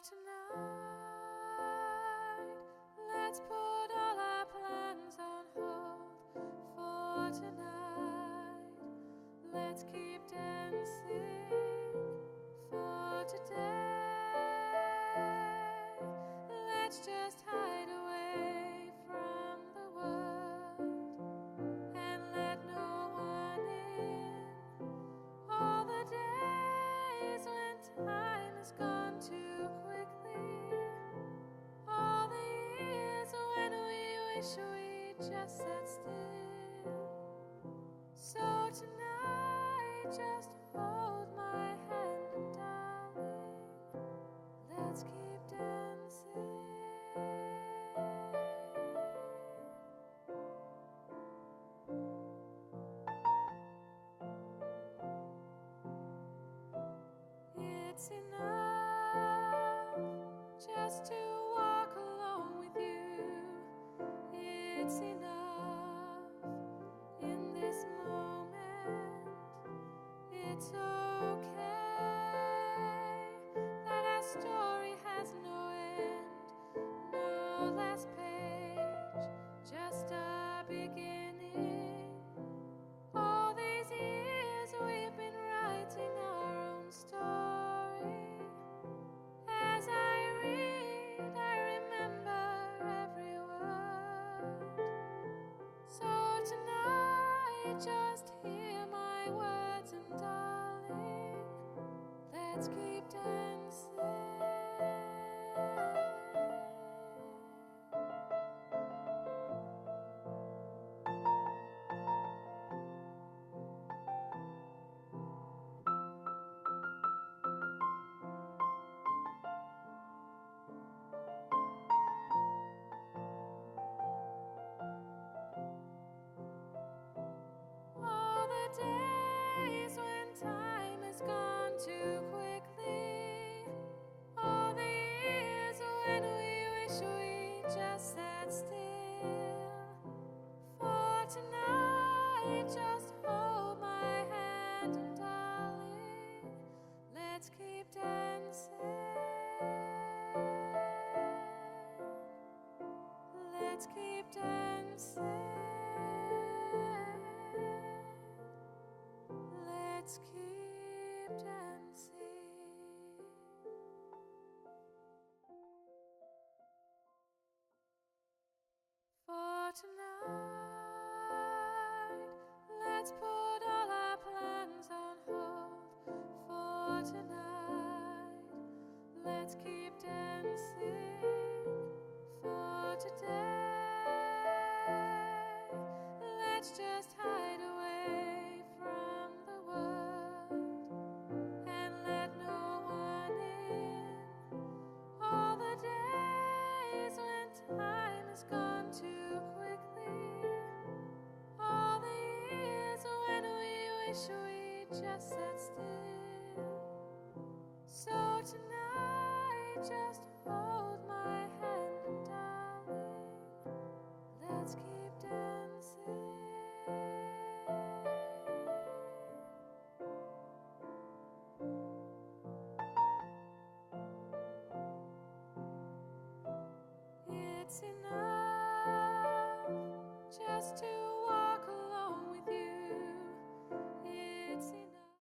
tonight, let's put all our plans on hold. For tonight, let's keep dancing. For today, let's just hide away from the world and let no one in. All the days when time has gone too quickly, all the years when we wish we just sat still. So tonight, just hold my hand and darling, let's keep dancing. It's enough just to walk alone with you. It's enough in this moment. It's okay that our story has no end, no last page, just a beginning. All these years we've been writing our own story. As I read, I remember every word. So tonight, just hear my words, and darling, let's keep dancing. All the days when time has gone too quickly, all the years when we wish we just sat still. For tonight, just hold my hand and darling, let's keep dancing. Let's keep dancing. Let's keep dancing. For tonight, let's put all our plans on hold. For tonight, let's keep dancing. For today, let's just hide away from the world and let no one in. All the days when time has gone too quickly, all the years when we wish we just sat still. So tonight, just hold my hand and darling, let's keep